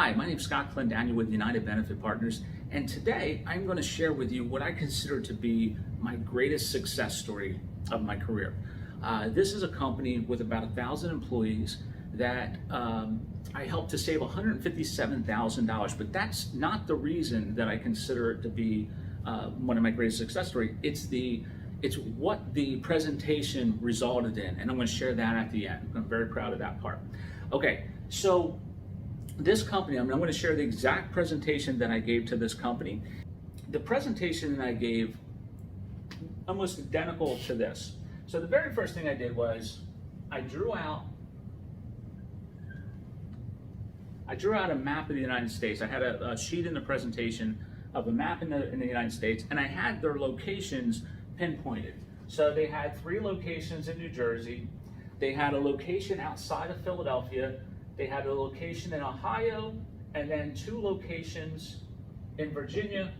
Hi, my name is Scott Clendaniel with United Benefit Partners, and today I'm going to share with you what I consider to be my greatest success story of my career. This is a company with about 1,000 employees that I helped to save $157,000, but that's not the reason that I consider it to be one of my greatest success stories. It's what the presentation resulted in, and I'm going to share that at the end. I'm very proud of that part. Okay, so this company, I'm going to share the exact presentation that I gave to this company. The presentation that I gave, almost identical to this. So the very first thing I did was I drew out a map of the United States. I had a sheet in the presentation of a map in the United States, and I had their locations pinpointed. So they had 3 locations in New Jersey. They had a location outside of Philadelphia. They had a location in Ohio, and then 2 locations in Virginia,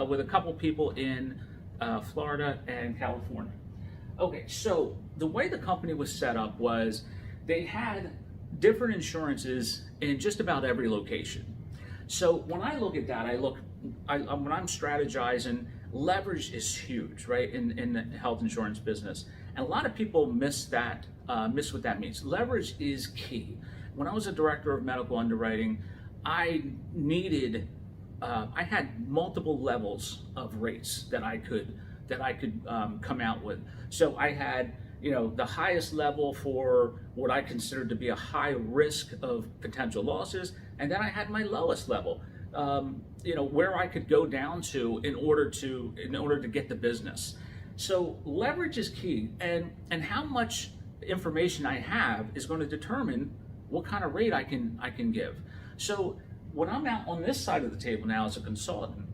with a couple people in Florida and California. Okay, so the way the company was set up was they had different insurances in just about every location. So when I look at that, when I'm strategizing, leverage is huge, right, in the health insurance business. And a lot of people miss what that means. Leverage is key. When I was a director of medical underwriting, I had multiple levels of rates that I could come out with. So I had, the highest level for what I considered to be a high risk of potential losses, and then I had my lowest level, where I could go down to in order to get the business. So leverage is key, and how much information I have is going to determine what kind of rate I can give. So when I'm out on this side of the table now as a consultant,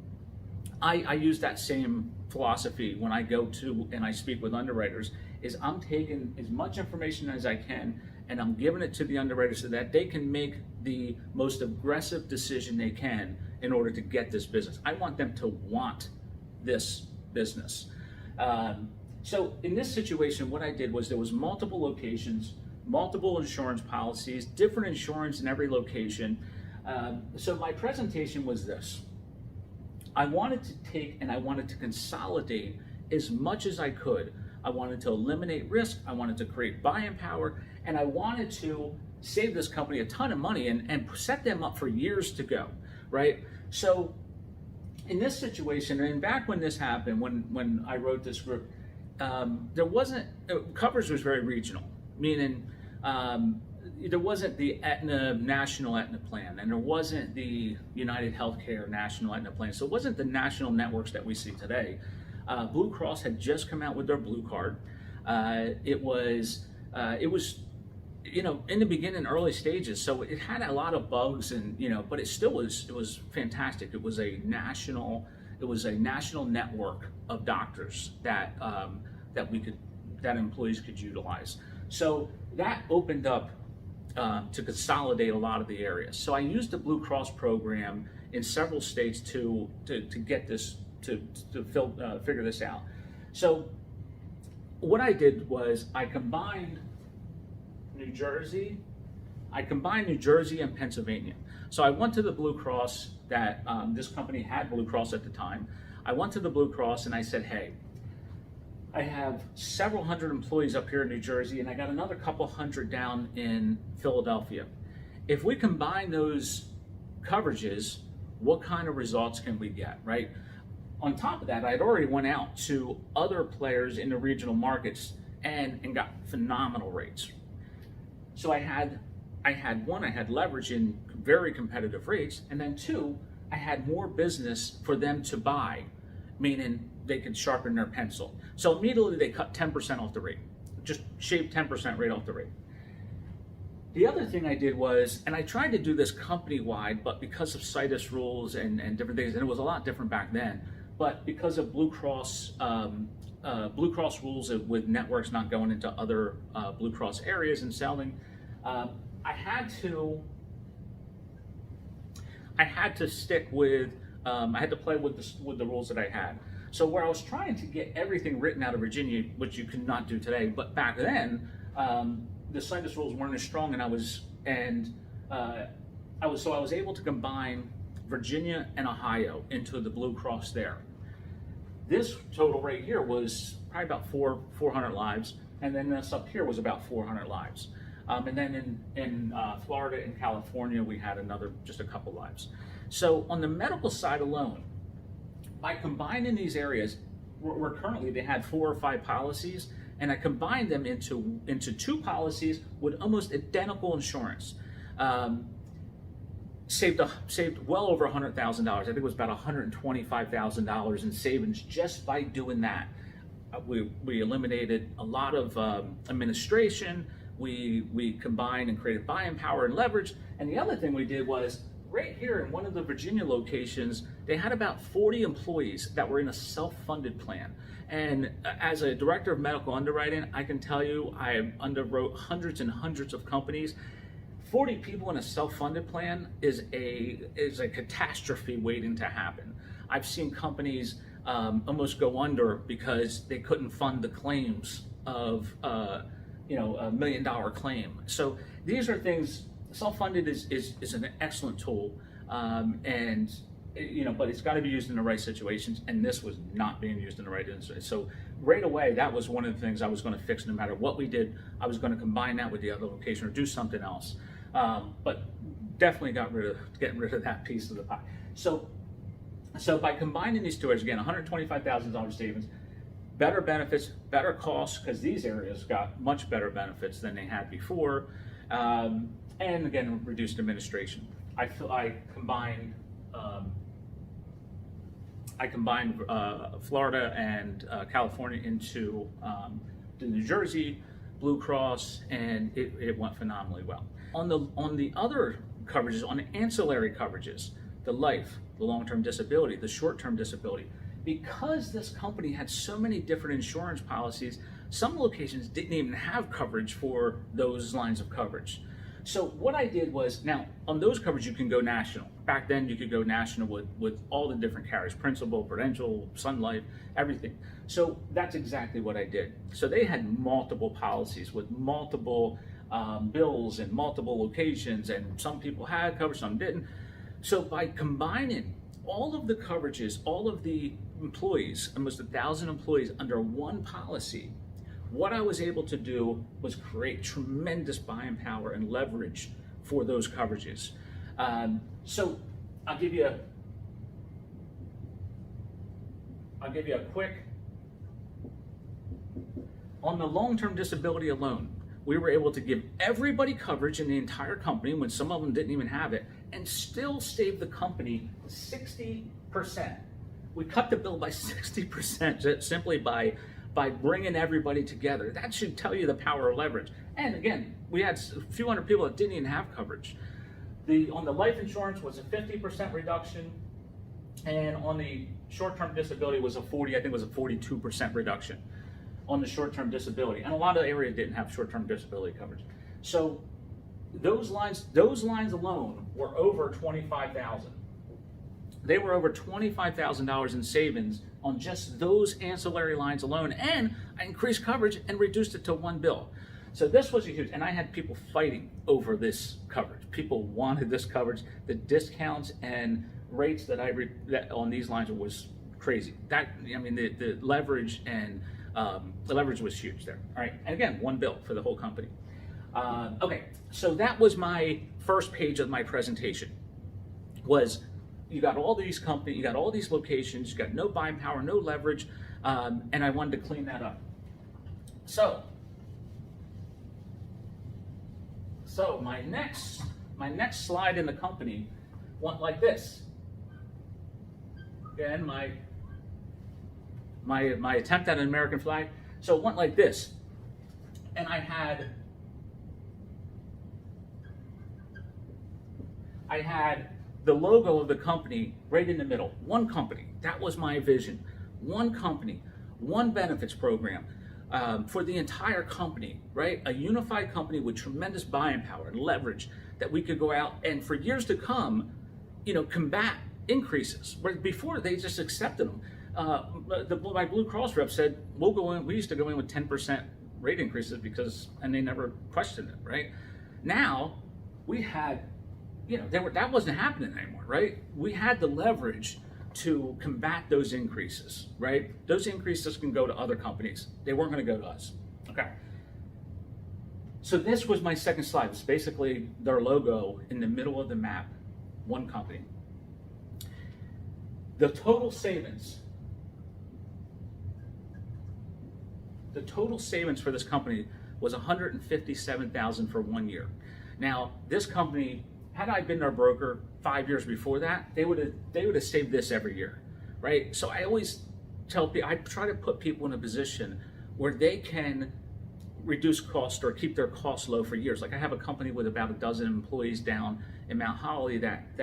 I use that same philosophy when I go to and I speak with underwriters. Is I'm taking as much information as I can and I'm giving it to the underwriter so that they can make the most aggressive decision they can in order to get this business. I want them to want this business. So in this situation, what I did was there was multiple locations, multiple insurance policies, different insurance in every location. So my presentation was this. I wanted to take and I wanted to consolidate as much as I could. I wanted to eliminate risk, I wanted to create buying power, and I wanted to save this company a ton of money and set them up for years to go, right? So in this situation, and back when this happened, when I wrote this group, coverage was very regional, meaning there wasn't the national Aetna plan, and there wasn't the United Healthcare national Aetna plan. So it wasn't the national networks that we see today. Blue Cross had just come out with their Blue Card. It was in the beginning, early stages, so it had a lot of bugs, and but it was fantastic. It was a national network of doctors that employees could utilize. So that opened up to consolidate a lot of the areas. So I used the Blue Cross program in several states to get this to figure this out. So what I did was I combined New Jersey and Pennsylvania. So I went to the Blue Cross that this company had Blue Cross at the time. I went to the Blue Cross and I said, hey, I have several hundred employees up here in New Jersey, and I got another couple hundred down in Philadelphia. If we combine those coverages, what kind of results can we get, right? On top of that, I had already went out to other players in the regional markets and got phenomenal rates. So I had leverage in very competitive rates, and then 2, I had more business for them to buy, meaning they could sharpen their pencil. So immediately they cut 10% off the rate, just shaved 10% rate off the rate. The other thing I did was, and I tried to do this company-wide, but because of CITES rules and different things, and it was a lot different back then, but because of Blue Cross rules with networks not going into other Blue Cross areas and selling, I had to stick with, I had to play with the rules that I had. So where I was trying to get everything written out of Virginia, which you could not do today, but back then, the CITES rules weren't as strong, and I was able to combine Virginia and Ohio into the Blue Cross there. This total right here was probably about 400 lives, and then this up here was about 400 lives. And then in Florida and California, we had just a couple lives. So on the medical side alone, by combining these areas, they had 4 or 5 policies, and I combined them into 2 policies with almost identical insurance. Saved well over $100,000. I think it was about $125,000 in savings just by doing that. We eliminated a lot of administration. We combined and created buying power and leverage. And the other thing we did was, right here in one of the Virginia locations, they had about 40 employees that were in a self-funded plan. And as a director of medical underwriting, I can tell you I underwrote hundreds and hundreds of companies. 40 people in a self-funded plan is a catastrophe waiting to happen. I've seen companies almost go under because they couldn't fund the claims of $1 million claim. So these are things. Self-funded is an excellent tool, but it's got to be used in the right situations, and this was not being used in the right instance. So right away, that was one of the things I was going to fix. No matter what we did, I was going to combine that with the other location or do something else. But definitely getting rid of that piece of the pie. So by combining these two areas, again, $125,000 savings, better benefits, better costs, because these areas got much better benefits than they had before. And again, reduced administration. I combined Florida and California into the New Jersey Blue Cross, and it went phenomenally well. On the other coverages, on the ancillary coverages, the life, the long-term disability, the short-term disability, because this company had so many different insurance policies, some locations didn't even have coverage for those lines of coverage. So what I did was, now on those coverages you can go national. Back then you could go national with all the different carriers, Principal, Prudential, Sun Life, everything. So that's exactly what I did. So they had multiple policies with multiple bills and multiple locations, and some people had coverage, some didn't. So by combining all of the coverages, all of the employees, almost 1,000 employees under one policy, what I was able to do was create tremendous buying power and leverage for those coverages. So I'll give you a quick, on the long-term disability alone, we were able to give everybody coverage in the entire company when some of them didn't even have it, and still save the company 60%. We cut the bill by 60% simply by bringing everybody together. That should tell you the power of leverage. And again, we had a few hundred people that didn't even have coverage. On the life insurance was a 50% reduction, and on the short-term disability was I think it was a 42% reduction on the short-term disability. And a lot of areas didn't have short-term disability coverage. So those lines alone were over $25,000. They were over $25,000 in savings on just those ancillary lines alone, and I increased coverage and reduced it to one bill. So this was a huge, and I had people fighting over this coverage. People wanted this coverage. The discounts and rates that on these lines was crazy. The leverage and the leverage was huge there. All right, and again, one bill for the whole company. Okay, so that was my first page of my presentation. You got all these companies, you got all these locations, you got no buying power, no leverage, and I wanted to clean that up. So my next slide in the company went like this. Again, my attempt at an American flag. So it went like this, and I had the logo of the company right in the middle. One company. That was my vision. One company, one benefits program for the entire company, right? A unified company with tremendous buying power and leverage that we could go out and for years to come, combat increases. Where before they just accepted them. My Blue Cross rep said, we'll go in, we used to go in with 10% rate increases and they never questioned it, right? Now, we had that wasn't happening anymore, right? We had the leverage to combat those increases, right? Those increases can go to other companies. They weren't going to go to us. Okay. So this was my second slide. It's basically their logo in the middle of the map, one company. The total savings for this company was $157,000 for 1 year. Now, this company, had I been their broker 5 years before that, they would have saved this every year, right? So I always tell people, I try to put people in a position where they can reduce cost or keep their costs low for years. Like I have a company with about a dozen employees down in Mount Holly that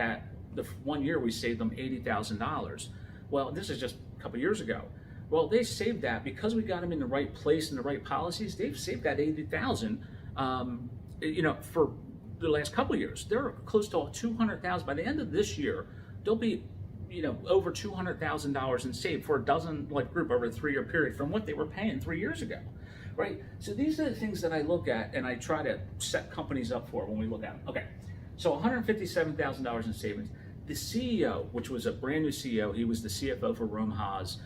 the 1 year we saved them $80,000. Well, this is just a couple years ago. Well, they saved that because we got them in the right place and the right policies. They've saved that $80,000, for the last couple of years. They're close to $200,000. By the end of this year, they'll be, over $200,000 in saved for a dozen group over a 3-year period from what they were paying 3 years ago, right? So these are the things that I look at and I try to set companies up for when we look at them. Okay, so $157,000 in savings. The CEO, which was a brand new CEO, he was the CFO for Rohm Haas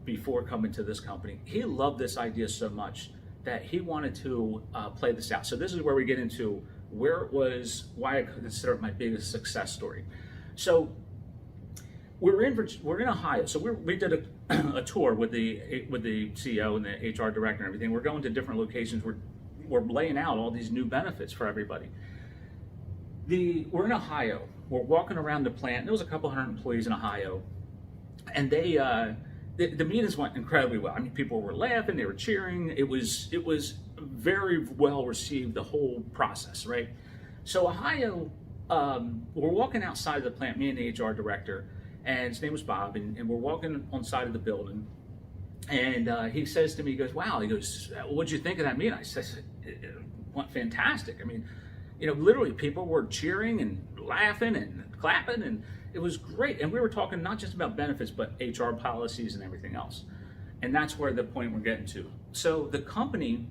before coming to this company. He loved this idea so much that he wanted to play this out. So this is where we get into why I consider it my biggest success story. So we're in Ohio. So we did a tour with the CEO and the HR director and everything. We're going to different locations. We're laying out all these new benefits for everybody. We're in Ohio. We're walking around the plant. There was a couple hundred employees in Ohio, and the meetings went incredibly well. I mean, people were laughing, they were cheering. It was very well received, the whole process, right? So Ohio, we're walking outside of the plant, me and the HR director, and his name was Bob, and we're walking on the side of the building, and he says to me, he goes, wow, he goes, what'd you think of that meeting? I said, it went fantastic. I mean, literally people were cheering and laughing and clapping, and it was great. And we were talking not just about benefits, but HR policies and everything else. And that's where the point we're getting to. So the company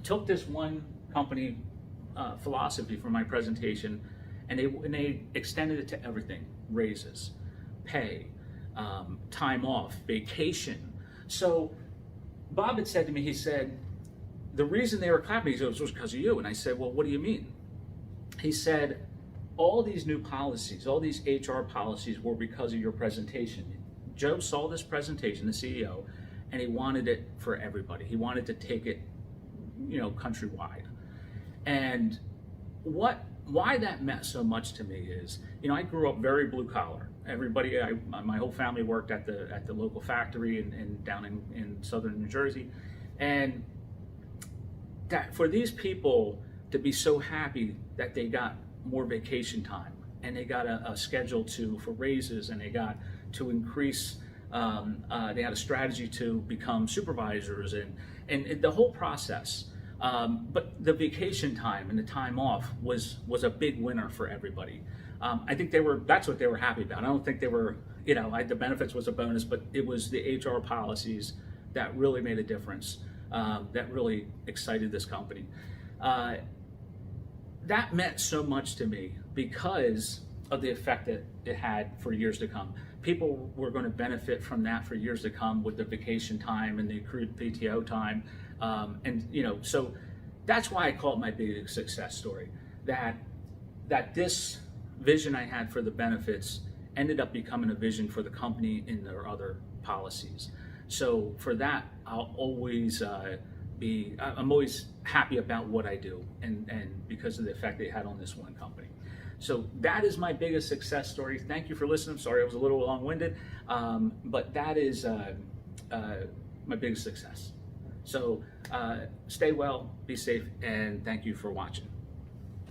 took this one company philosophy from my presentation, and they extended it to everything: raises, pay, time off, vacation. So Bob had said to me, he said, the reason they were clapping was because of you. And I said, well, what do you mean? He said, all these new policies, all these HR policies were because of your presentation. Joe saw this presentation, the CEO, and he wanted it for everybody. He wanted to take it, countrywide. And why that meant so much to me is, I grew up very blue collar. Everybody, my whole family worked at the local factory and down in southern New Jersey. And that for these people to be so happy that they got more vacation time and they got a schedule for raises, and they got to increase, they had a strategy to become supervisors and the whole process. But the vacation time and the time off was a big winner for everybody. I think that's what they were happy about. I don't think they were, the benefits was a bonus, but it was the HR policies that really made a difference, that really excited this company. That meant so much to me because of the effect that it had for years to come. People were going to benefit from that for years to come with the vacation time and the accrued PTO time. So that's why I call it my big success story, that this vision I had for the benefits ended up becoming a vision for the company in their other policies. So for that, I'll always I'm always happy about what I do, and because of the effect they had on this one company. So that is my biggest success story. Thank you for listening. Sorry I was a little long-winded, but that is my biggest success. So stay well, be safe, and thank you for watching.